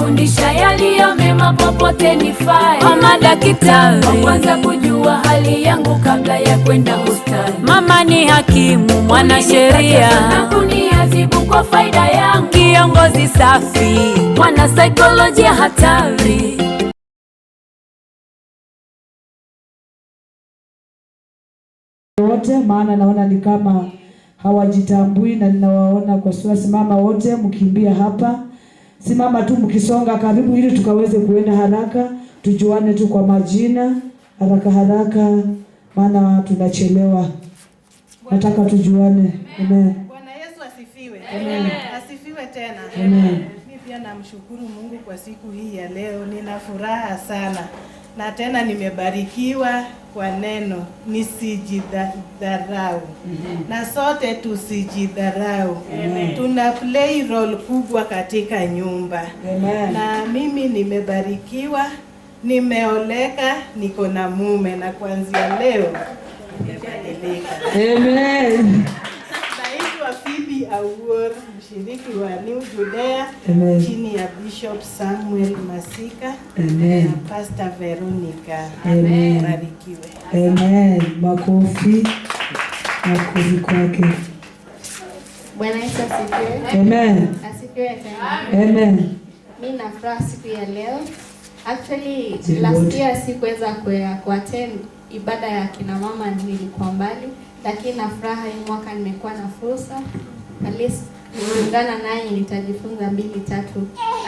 nifundisha yaliyo mema popote nifae. Mama daktari wa kwanza kujua hali yangu kabla ya kwenda hospitali. Mama ni hakimu, mwanasheria na kuniadhibu kwa faida yangu. Kiongozi safi, mwana saikolojia hatari. Wote maana naona ni kama hawajitambui na ninawaona kwa sura. Simama wote mkimbia hapa. Simama tu mkisonga karibu ili tukaweze kuenda haraka. Tujuane tu kwa majina haraka haraka maana tunachelewa. Nataka tujuane. Amen. Bwana Yesu asifiwe. Amen. Asifiwe tena. Amen. Mimi pia namshukuru Mungu kwa siku hii ya leo. Nina furaha sana. Na tena nimebarikiwa kwa neno nisijidharau. Na sote tusijidharau. Tuna play role kubwa katika nyumba. Amen. Na mimi nimebarikiwa, nimeoleka, niko na mume na kuanzia leo nimebadilika. Amen. Naitwa Phoebe Awuor, mshiriki wa New Judea. Amen. Chini ya Bishop Samuel Masika. Amen. Na Pastor Veronica. Amen. Barikiwe. Amen. Makofi kwake. Bwana Yesu asifiwe. Amen. Asifiwe tena. Amen. Mimi na furaha siku ya leo. Actually last year sikuweza kuattend ibada ya kina mama, nilikuwa mbali, lakini na furaha hii mwaka nimekuwa na fursa. At least kuungana naye nitajifunza 2-3.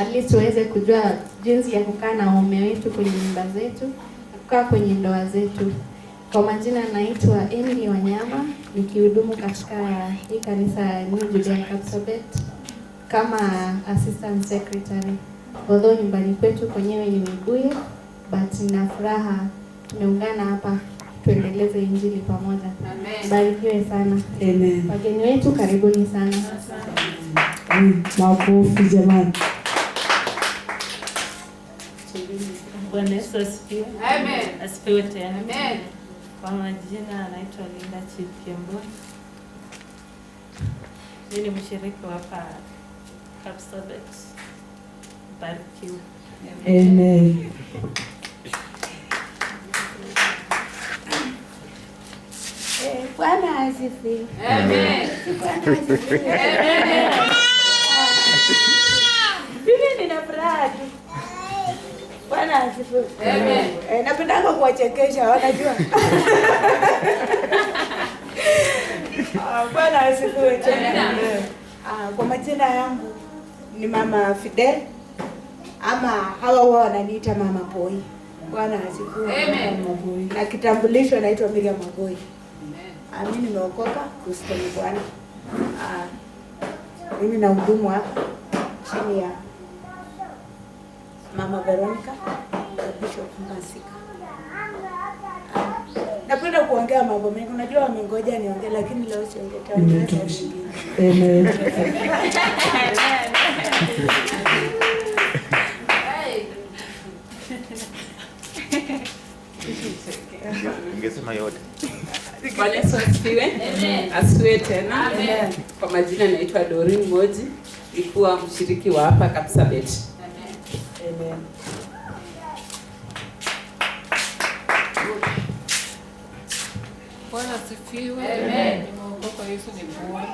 At least tuweze kujua jinsi ya kukaa na waume wetu kwenye nyumba zetu, kukaa kwenye ndoa zetu. Kwa majina naitwa Emily Wanyama, nikihudumu katika hii kanisa New Judea Kapsabet kama assistant secretary. Although nyumbani kwetu kwenyewe ni Webuye, but nina furaha tumeungana hapa tuendeleze injili pamoja. Amen. Barikiwe sana. Amen. Wageni wetu karibuni sana. Makofi jamani. Bwana Yesu asifiwe. Amen. Asifiwe tena. Amen. Kwa majina anaitwa Linda Chipkembo. Mimi ni mshiriki hapa Kapsabet. Barikiwe. Amen. Bwana asifiwe. Amen. Mimi nina furaha tu. Bwana asifiwe. Amen. Napenda kuwachekesha, wanajua. Bwana asifiwe tena. Kwa majina yangu ni Mama Fidel, ama hawa wananiita Mama Boy. Bwana asifiwe. Amen. Na kitambulisho naitwa Miriam Magoi. Mimi nimeokoka Kristo ni Bwana. Mimi na hudumu hapa chini ya Mama Veronica na Bishop Masika. Napenda kuongea mambo mengi. Unajua wamengoja niongee lakini leo siongee tena. Amen. Ningesema yote. Bwana Yesu asifiwe. Asifiwe tena. Amen. Kwa majina naitwa Doreen Moji, nilikuwa mshiriki wa hapa Kapsabet. Amen. Bwana asifiwe. Amen. Nimeokoka, Yesu ni Bwana.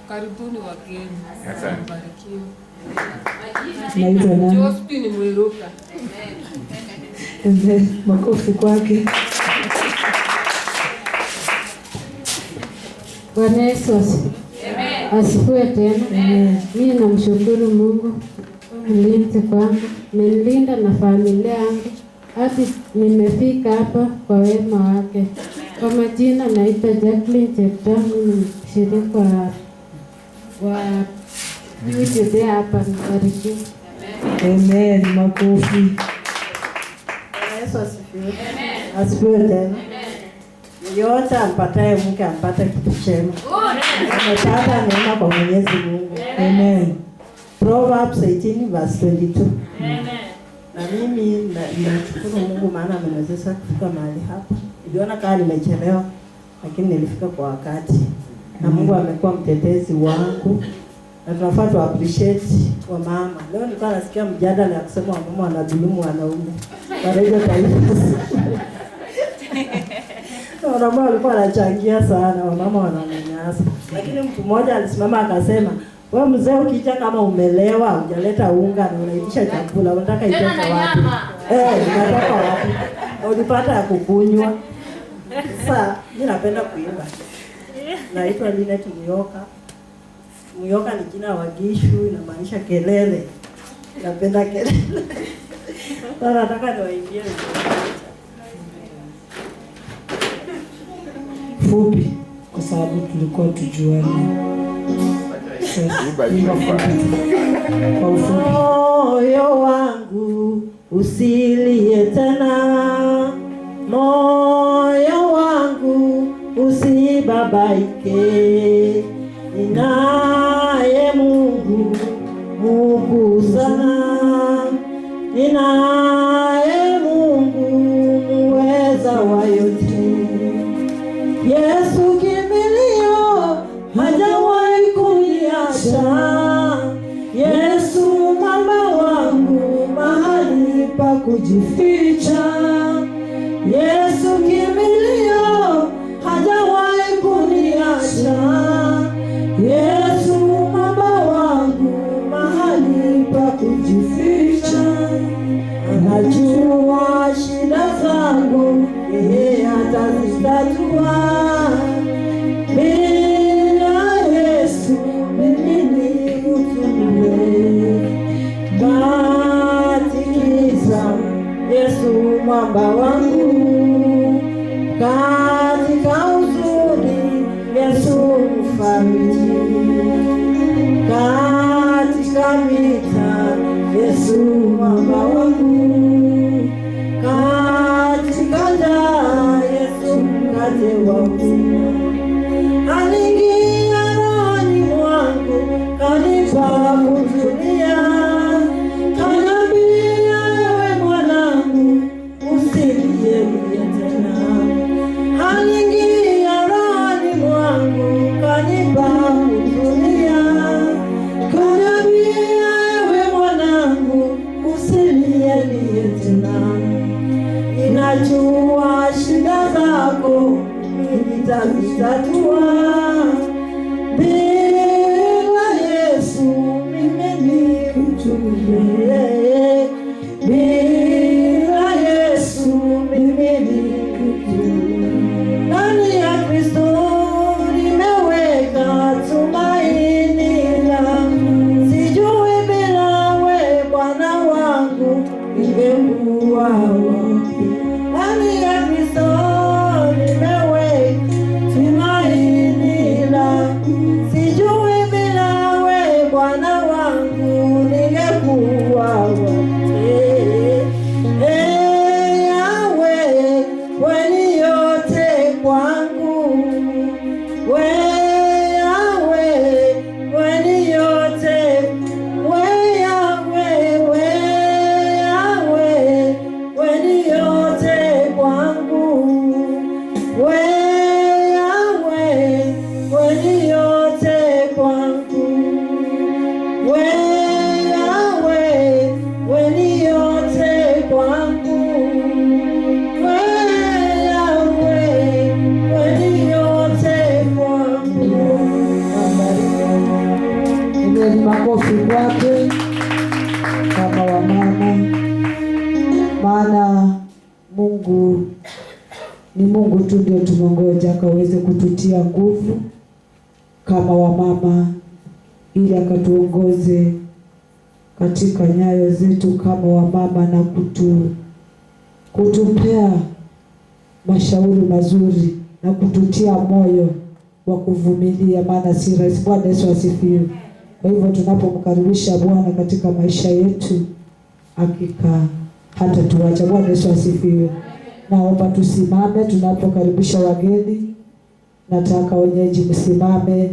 Karibuni wageni. Barikiwe. Naitwa nani? Josephine Mwiruka. Amen. Makofi kwake. Bwana Yesu asifiwe tena. Mimi namshukuru Mungu mlinzi kwangu, amenilinda na familia yangu hadi nimefika hapa kwa wema wake. Kwa majina naitwa Jacqueline Cheptoo, mimi mshiriki wa New Judea hapa. Mbarikiwe. Amen. Makofi. Bwana Yesu asifiwe. Asifiwe tena. Yote ampataye mke ampata kitu chema. Amepata neema kwa Mwenyezi Mungu. Amen. Proverbs 18 verse 22. Amen. Na mimi nashukuru Mungu maana ameniwezesha kufika mahali hapa. Niliona kama nimechelewa lakini nilifika kwa wakati. Na Mungu amekuwa mtetezi wangu. na tunafaa tu appreciate wa mama. Leo nilikuwa nasikia mjadala ya kusema wamama wanadhulumu wanaume. Wanaje taifa. Wanaume walikuwa wanachangia sana, wamama wananyanyasa. Lakini mtu mmoja alisimama akasema, wewe mzee ukija kama umelewa, hujaleta unga na unaitisha chakula, unataka itoke wapi? Unataka wapi? Ulipata ya kukunywa. Sasa mimi napenda kuimba. Naitwa Linet Muyoka. Muyoka ni jina wa Gishu, inamaanisha kelele. Napenda kelele. Sasa nataka niwaimbie fupi kwa sababu tulikuwa tujuane. Moyo wangu usilie tena, moyo wangu usibabaike, ninaye Mungu, Mungu sana, ninaye Mungu muweza wa yote. Yesu kimbilio, hajawahi kuniacha. Yesu mama wangu, mahali pa kujificha. Yesu kimbilio, hajawahi kuniacha. Yesu mama wangu, mahali pa kujificha. Anajua shida zangu, yeye atazitatua. Bila Yesu mimi ni utumile. Katikiza Yesu mwamba wangu, katika huzuni Yesu mfariji, katika vita Yesu mwamba wangu, katika njaa Yesu mkate wangu. Aliingia rohoni mwangu, kanipa kutulia, kaniambia ewe mwanangu, usilie tena. Aliingia rohoni mwangu, kanipa kutulia, kaniambia ewe mwanangu, usilie tena. Ninajua shida zako, nitazitatua. Bila Yesu mimi ni kutulie. Bila Yesu mimi ni kutulie. Ndani ya Kristo nimeweka tumaini langu. Sijui bila we Bwana wangu ningekuwa wapi. Ndani ya Kristo nimeweka tumaini langu. Sijui bila we Bwana wangu ningekuwa wapi. Yahweh, wewe ni yote kwangu. Yahweh, wewe ni yote. Yahweh, wewe ni yote kwangu. Yahweh, wewe ni yote kwangu. Yahweh, wewe ni yote kwangu. Yahweh, wewe ni yote kwangu. Ni makofi kwake kama wamama, maana Mungu ni Mungu tu ndio tumongoja akaweze kututia nguvu kama wamama, ili akatuongoze katika nyayo zetu kama wamama na kutupea mashauri mazuri na kututia moyo wa kuvumilia, maana si rahisi. Bwana Yesu asifiwe. Kwa hivyo tunapomkaribisha Bwana katika maisha yetu, hakika hata tuacha. Bwana Yesu asifiwe. Naomba tusimame tunapokaribisha wageni. Nataka wenyeji msimame,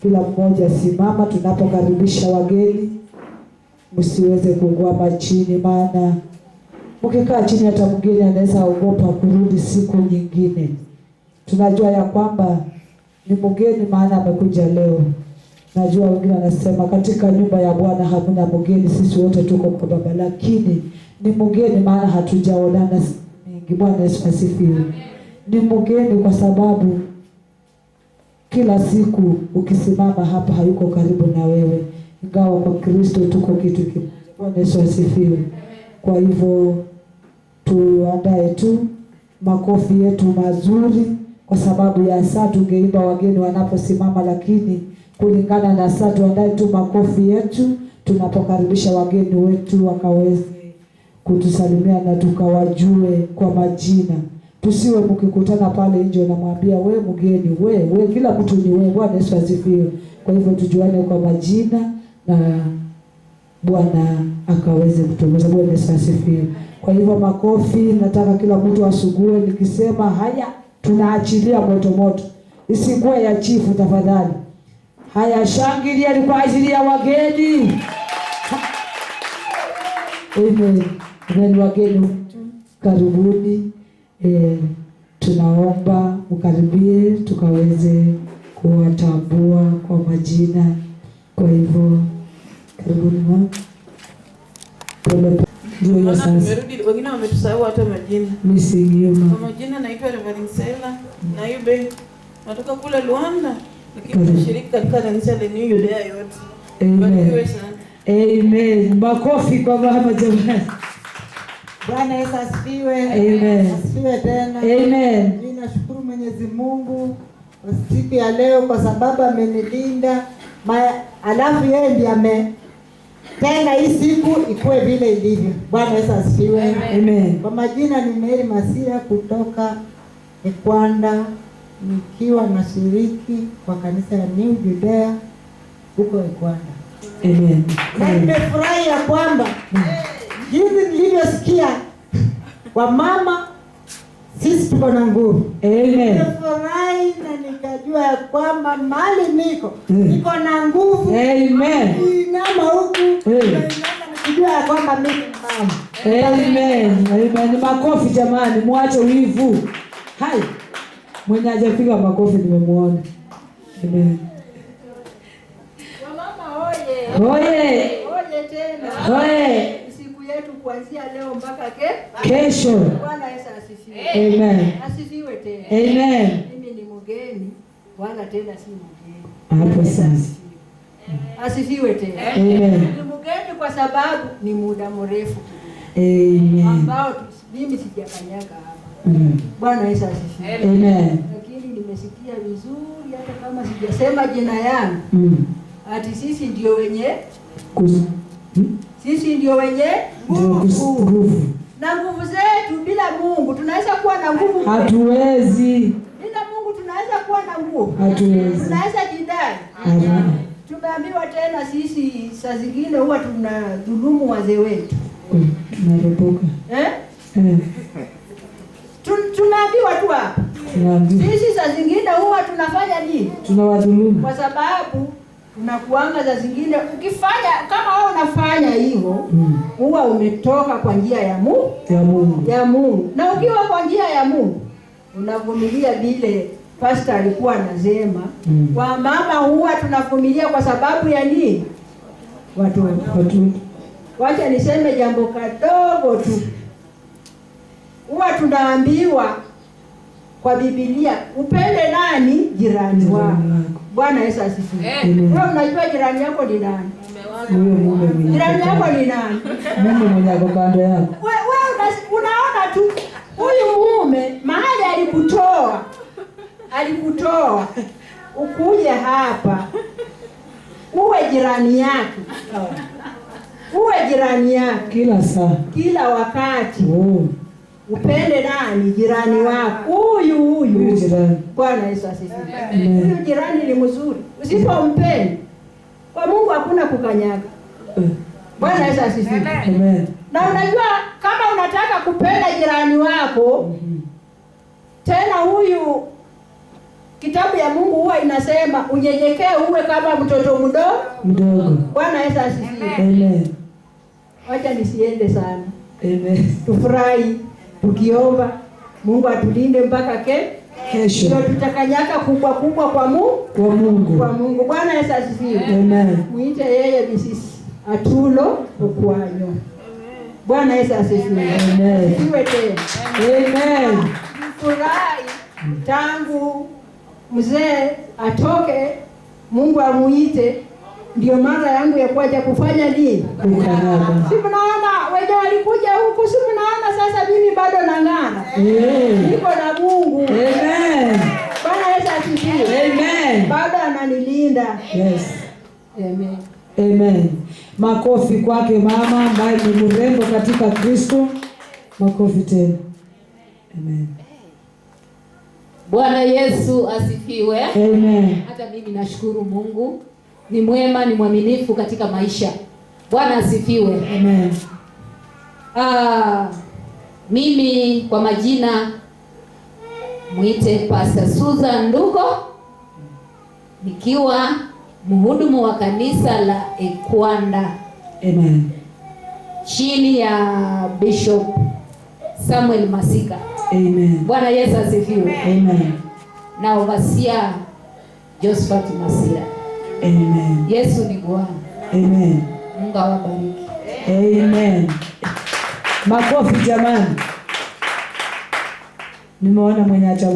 kila mmoja simama tunapokaribisha wageni. Msiweze kugwama chini, maana mkikaa chini hata mgeni anaweza ogopa kurudi siku nyingine. Tunajua ya kwamba ni mgeni maana amekuja leo. Najua wengine wanasema katika nyumba ya Bwana hamuna mgeni, sisi wote tuko kwa Baba, lakini ni mgeni maana hatujaonana mingi. Bwana Yesu asifiwe. Ni mgeni kwa sababu kila siku ukisimama hapa hayuko karibu na wewe, ingawa kwa Kristo tuko kitu kimoja. Bwana Yesu asifiwe. Kwa hivyo tuandae tu makofi yetu mazuri, kwa sababu ya saa tungeimba wageni wanaposimama, lakini kulingana na saa tuandae tu makofi yetu tunapokaribisha wageni wetu wakaweze kutusalimia na tukawajue kwa majina. Tusiwe mkikutana pale nje unamwambia we mgeni, we kila mtu ni we. Bwana Yesu asifiwe. Kwa hivyo tujuane kwa majina na Bwana akaweze kutuongoza. Bwana Yesu asifiwe. Kwa hivyo makofi, nataka kila mtu asugue nikisema haya tunaachilia moto moto. Isikuwe ya chifu tafadhali. Haya, shangilia ni kwa ajili ya wageni. Amen. Amen, wageni karibuni. Tunaomba ukaribie tukaweze kuwatambua kwa majina. Kwa hivyo karibuni mama. Ndio sasa. Wengine wametusahau hata majina. Misigima. Kwa majina naitwa Reverend Sela Naibe. Natoka kule Luanda, lakini nashiriki katika kanisa la New Judea yote. Amen. Amen. Makofi kwa mama jamani. Bwana Yesu asifiwe. Amen. Asifiwe tena. Amen. Mimi nashukuru Mwenyezi Mungu kwa siku ya leo kwa sababu amenilinda. Alafu yeye ndiye ametenda hii siku ikuwe vile ilivyo. Bwana Yesu asifiwe. Amen. Kwa majina ni Mary Masia kutoka Ekwanda, nikiwa nashiriki kwa kanisa la New Judea huko Ekwanda. Amen. Na nimefurahi ya kwamba jinsi nilivyosikia kwa mama sisi tuko na nguvu. Amen. Nimefurahi na nikajua ya kwamba mali niko na nguvu. Amen. Inama huku. Nikijua ya kwamba mimi mama. Amen. Amen. Makofi jamani, muache wivu. Hai. Mwenye hajapiga makofi nimemuona. Amen. Mama oye. Oye. Oye tena. Oye. Siku yetu kuanzia leo mpaka kesho. Bwana Yesu asifiwe. Amen. Asifiwe tena. Amen. Mimi ni mgeni wala tena si mgeni. Hapo sasa. Asifiwe tena. Amen. Ni mgeni kwa sababu ni muda mrefu. Amen. Ambao mimi sijakanyaga hapa. Bwana Yesu asifiwe. Amen. Lakini nimesikia vizuri hata kama sijasema jina yangu. Ati sisi ndio wenye sisi ndio wenye nguvu. Na nguvu zetu bila Mungu tunaweza kuwa na nguvu? Hatuwezi. Bila Mungu tunaweza kuwa na nguvu? Hatuwezi. Tunaweza jidai? Tumeambiwa tena sisi saa zingine huwa tunadhulumu wazee wetu. Naropoka. Tunaambiwa tu hapa. Sisi saa zingine huwa tunafanya nini? Tunawadhulumu. Kwa sababu tunakuanga za zingine ukifanya kama wewe unafanya hivyo huwa umetoka kwa njia ya Mungu. Na ukiwa kwa njia ya Mungu unavumilia vile pastor alikuwa anasema kwa mama huwa tunavumilia kwa sababu ya nini? Watu. Wacha niseme jambo kadogo tu. Huwa tunaambiwa kwa Biblia upende nani? Jirani wako. Bwana Yesu asifiwe. Wewe unajua jirani yako ni nani? Jirani yako ni nani? Mume mwenye ako kando yako. Wewe unaona tu huyu mume mahali alikutoa ukuje hapa uwe jirani yake. Uwe jirani yake kila saa, kila wakati. Upende nani? Jirani wako. Huyu jirani. Bwana Yesu asifiwe. Huyu jirani ni mzuri. Usipompenda kwa Mungu hakuna kukanyaga. Bwana Yesu asifiwe. Amen. Na unajua kama unataka kupenda jirani wako tena huyu kitabu ya Mungu huwa inasema unyenyekee uwe kama mtoto mdogo. Bwana Yesu asifiwe. Amen. Wacha nisiende sana. Amen. Tufurahi tukiomba Mungu atulinde mpaka Kesho. Ndio tutakanyaka kubwa kubwa kwa Mungu. Kwa Mungu. Bwana Yesu asifiwe. Amen. Muite yeye bisisi Atulo Okwanyo. Bwana Yesu asifiwe. Amen. Asifiwe tena. Amen. Furahi tangu mzee atoke, Mungu amuite, ndio mara yangu ya kuja kufanya nini? Kukanyaga. Si mnaona wenye walikuja huku, si mnaona sasa mimi bado nang'ana. Niko na Mungu. Amen. Bwana Yesu asifiwe. Amen. Bado ananilinda. Yes. Amen. Amen. Makofi kwake mama ambaye ni mrembo katika Kristo. Makofi tena. Amen. Bwana Yesu asifiwe. Amen. Hata mimi nashukuru Mungu. Ni mwema, ni mwaminifu katika maisha. Bwana asifiwe. Amen. Mimi kwa majina muite Pastor Susan Ndugo, nikiwa mhudumu wa kanisa la Ekwanda. Amen. Chini ya Bishop Samuel Masika. Amen. Bwana Yesu asifiwe. Amen. Na overseer Josephat Masira. Amen. Yesu ni Bwana. Amen. Mungu awabariki. Amen. Makofi jamani. Nimeona mwenye acha